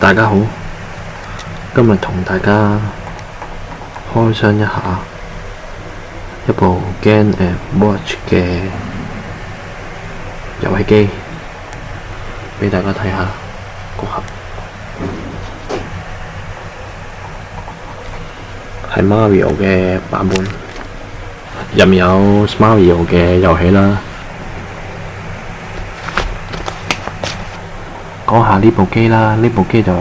大家好，今日同大家開箱一下一部 Game & Watch 嘅遊戲機，俾大家睇下個盒，係 Mario 嘅版本，入面有 Mario 嘅遊戲啦。講下呢部機啦，呢部機就係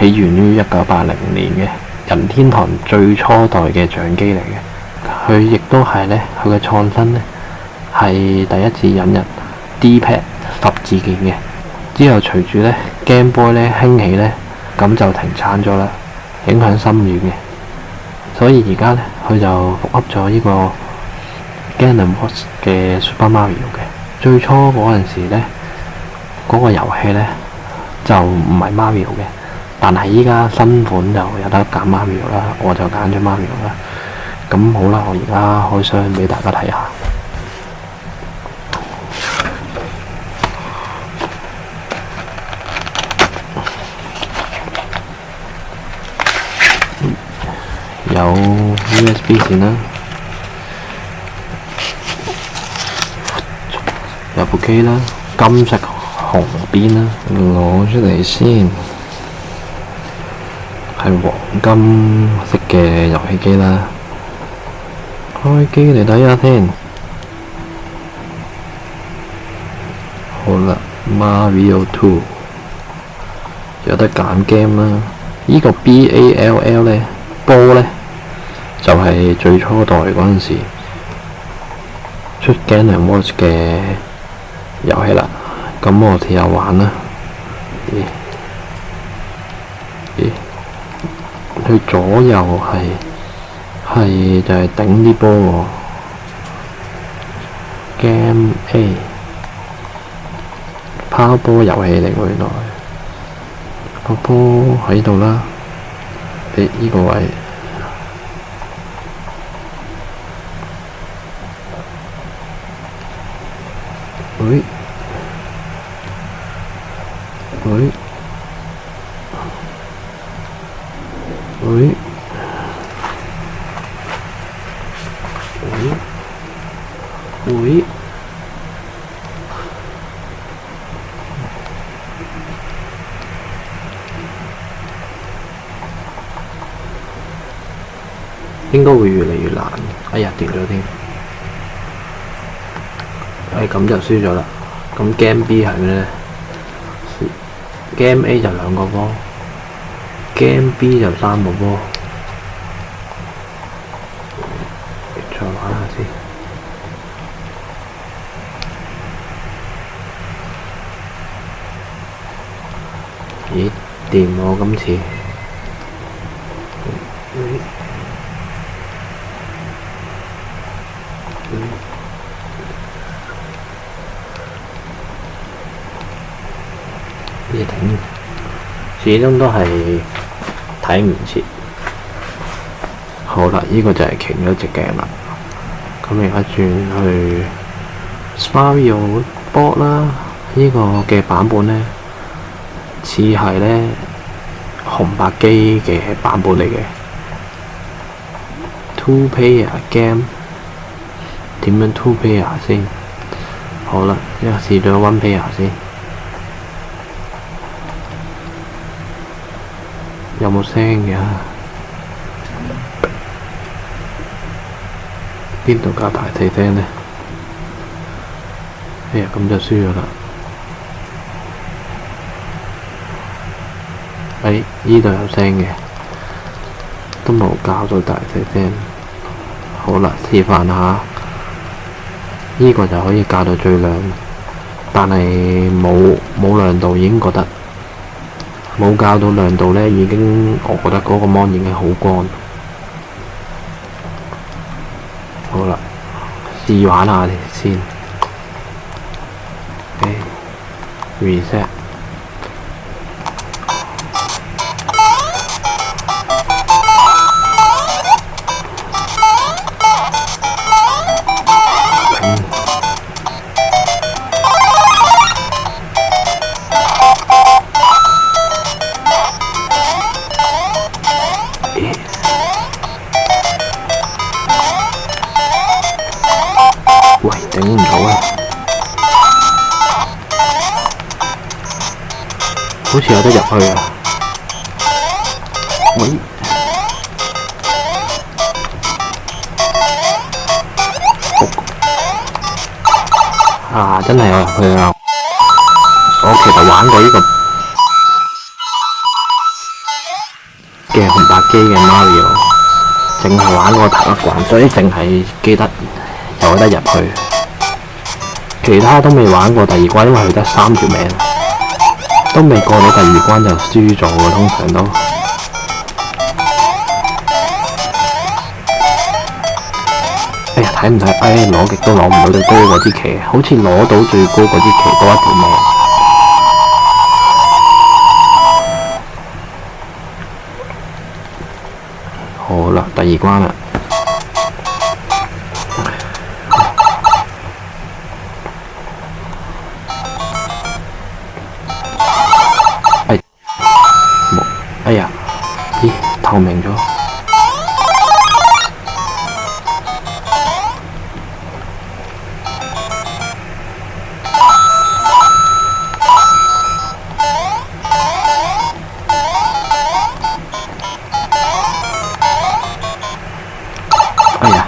起源於1980年嘅任天堂最初代嘅掌機嚟嘅。佢亦都係呢，佢嘅創新呢係第一次引入 D-pad 十字鍵嘅。之後隨住呢 Game Boy 呢興起呢，咁就停產咗啦，影響深遠嘅。所以而家呢，佢就復刻咗呢個 Game & Watch 嘅 Super Mario 嘅。最初嗰陣時呢，嗰個遊戲呢就唔係 Mario 嘅，但係依家新款就有得揀 Mario 啦，我就揀咗 Mario 啦。咁好啦，我而家開箱俾大家睇下。有 USB 線啦，有部機啦，金色紅邊啦，攞出嚟先，係黃金色嘅遊戲機啦。開機嚟睇下先。好啦 ，Mario 2有得揀 game 啦。呢個 BALL 呢，波呢，就係最初代嗰陣時出 Game & Watch 嘅遊戲啦。咁我試下玩啦。佢左右係就係頂啲波喎。Game A 拋波遊戲嚟喎，原來個波喺度啦。呢個位，喂。應該會越嚟越難。哎呀，跌咗添。咁就輸咗啦。咁 Game B 係咩呢？ Game A 就2個波，Game B 就3個波。再玩下先。咦，掂喎今次。始終都係睇唔切。好啦，呢個就係停咗隻鏡啦。咁而家轉去 Mario Board 啦，呢個嘅版本呢，似係呢紅白機嘅版本嚟嘅。Two player game 點樣 two player 先？好啦，一試咗 one player 先。有冇聲嘅？邊度加大細聲呢？哎呀，咁就輸咗啦！呢度有聲嘅，都冇校到大細聲。好啦，示範下，呢個就可以校到最亮，但係冇亮度，已經覺得。冇校到亮度呢，已經我覺得嗰個 mon 已經好光。好啦，試玩下先。reset。好似有得入去啊！喂，啊，真係有入去啊！我其實玩過呢個嘅紅白機嘅 Mario，淨係玩過頭一關，所以淨係記得有得入去。其他都未玩過第二關，因為佢得3條命，都未過到第二關就輸咗喎，通常都。哎呀，睇唔睇？哎，攞極都攞唔到最高嗰支旗，好似攞到最高嗰支旗多一條命。好啦，第二關啦。哎呀，咦，透明咗。哎呀，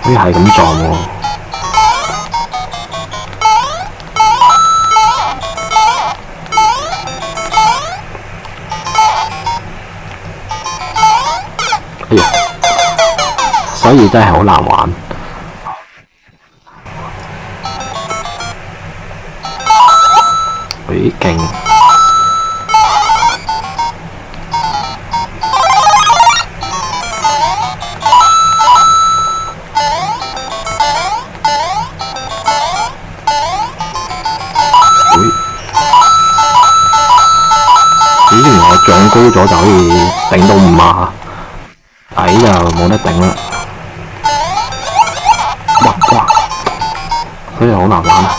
好似係咁撞喎。所以真係好難玩。咦，勁！咦，原來我長高咗就可以頂到5碼，矮就冇得頂啦。哇！所以好難玩啊！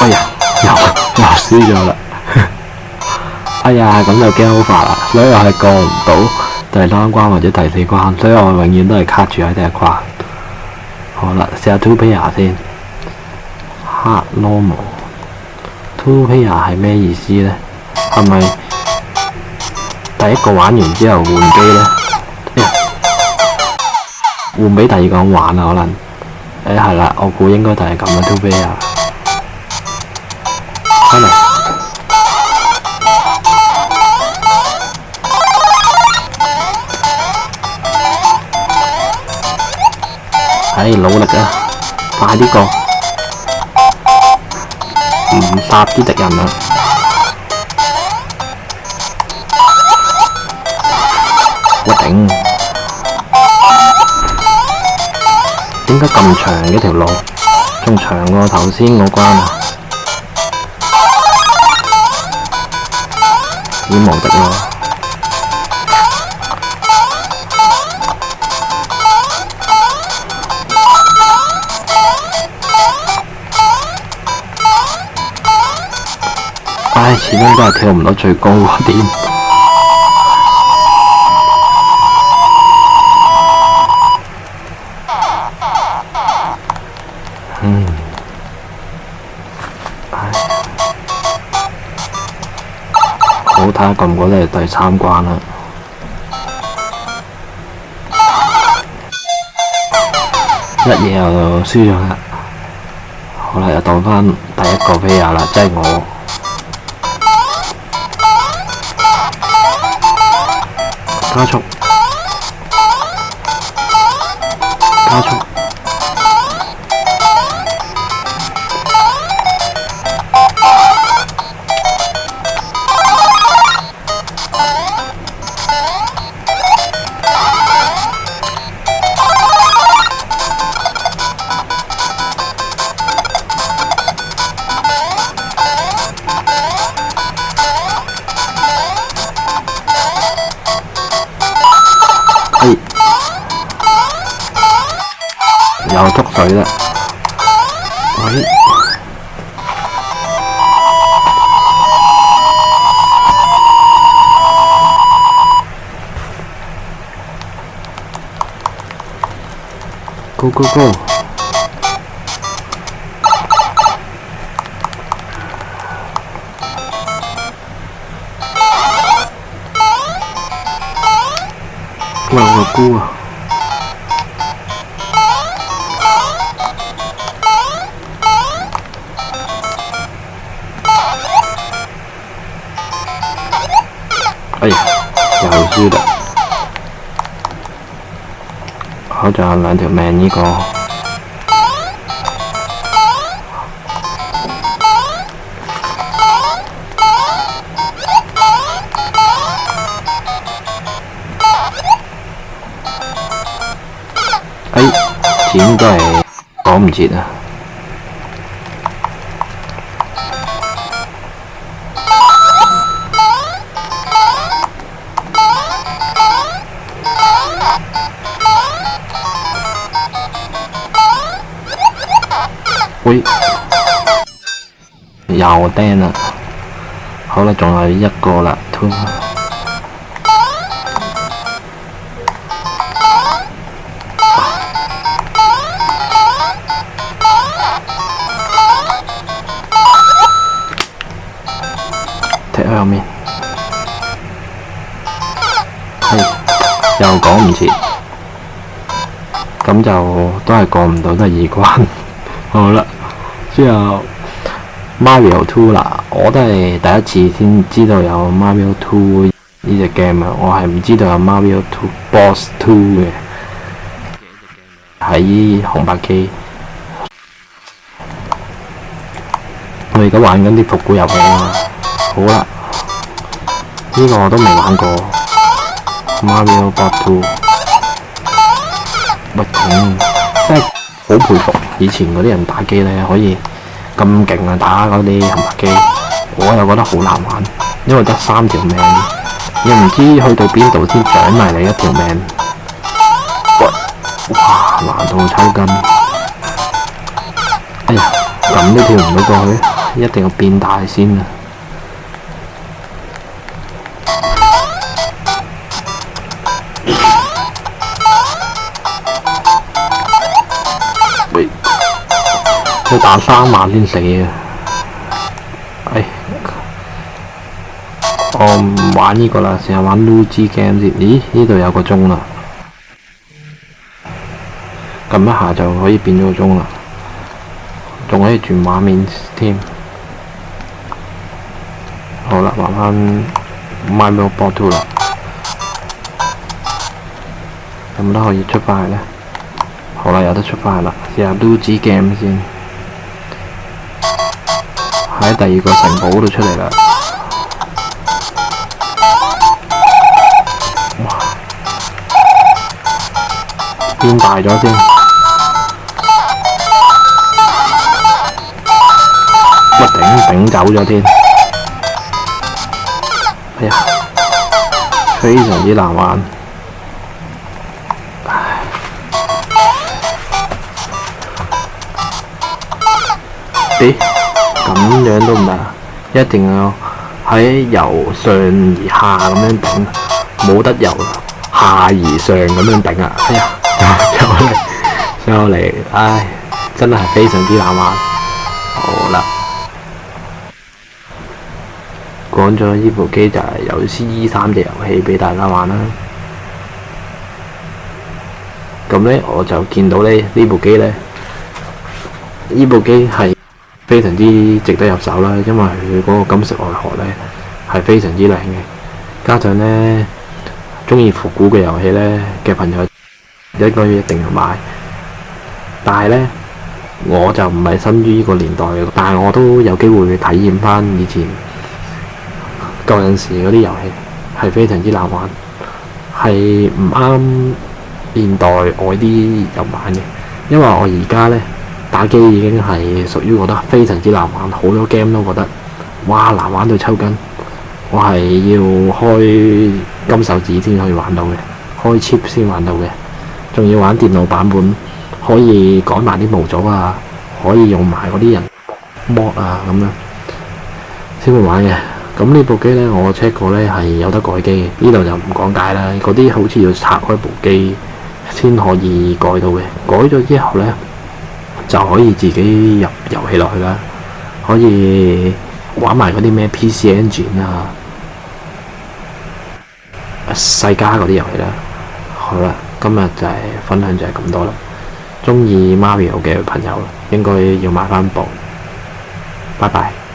哎呀，又輸咗啦！哎呀，咁就驚好煩啦，所以我係過唔到第3關或者第4關，所以我永遠都係卡住喺第1關。好啦，試下 two player 先 ，hard normal。two player 係咩意思呢？係咪第一個玩完之後換機呢？換俾第二個人玩啊？可能係啦，我估應該就係咁嘅 two player。翻嚟，努力啊！快啲過，唔殺啲敵人啊！我頂，點解咁長嘅條路，仲長過頭先嗰關啊？已經無敵咯！唉，始終都係跳唔到最高嗰點。好，睇下過唔過得嚟第3關啦。一嘢又輸咗啦。好啦，又到翻第一個飛亞啦，即係我。加速，加速。又捉水啦！喂， ，Go Go Go！哇，個菇啊！哎呀，又輸啦！好，仲有2條命呢個。錢都係趕唔切啊！喂，又釘啦！好啦，仲有一個啦，2。踢喺後面，係又趕唔切，咁就都係過唔到第2關。好啦，之後 Mario 2啦，我都係第一次先知道有 Mario 2呢隻 game 啊，我係唔知道有 Mario 2 Boss 2嘅，喺紅白機。我而家玩緊啲復古遊戲啊。好啦，呢個我都未玩過 Mario Boss 2。喂，真係好佩服以前嗰啲人打機呢，可以咁勁啊！打嗰啲紅白機，我又覺得好難玩，因為得3條命，又唔知去到邊度先長埋你1條命。哇，難到抽筋！哎呀，咁都跳唔到過去，一定要變大先啊！喂，要打3萬先死啊！哎，我唔玩呢個啦，成日玩 Luigi game 先。咦？呢度有個鐘啦，撳一下就可以變咗個鐘啦，仲可以轉畫面添。好啦，玩翻 Mario Bros 2啦，有冇得可以出翻去呢？好啦，有得出翻去啦，試下 Luigi game 先。喺第2個城堡度出嚟啦！哇，變大咗先。乜頂走咗添？哎呀，非常之難玩。咦？咁樣都唔得，一定要喺由上而下咁樣頂，冇得由下而上咁樣頂啊！哎呀，又嚟，唉，真係非常之難玩。好啦，講咗呢部機就係有呢3隻遊戲俾大家玩啦。咁呢，我就見到呢部機呢，呢部機係非常之值得入手啦，因為佢嗰個金色外殼呢係非常之靚嘅，加上呢中意復古嘅遊戲呢嘅朋友應該一定要買。但係呢，我就唔係生於呢個年代嘅，但係我都有機會去體驗翻以前舊陣時嗰啲遊戲，係非常之難玩，係唔啱現代我啲人玩嘅，因為我而家呢。打機已經係屬於覺得非常之難玩，好多 game 都覺得哇難玩到抽筋。我係要開金手指先可以玩到嘅，開 chip 先玩到嘅，仲要玩電腦版本，可以改埋啲模組啊，可以用埋嗰啲人 mod 啊咁樣先會玩嘅。咁呢部機呢，我 check 過呢係有得改機嘅，呢度就唔講解啦。嗰啲好似要拆開部機先可以改到嘅。改咗之後呢，就可以自己入遊戲落去啦，可以玩埋嗰啲咩 PC Engine 啊、世嘉嗰啲遊戲啦。好啦，今日就係分享就係咁多啦。中意 Mario 嘅朋友應該要買翻部。拜拜。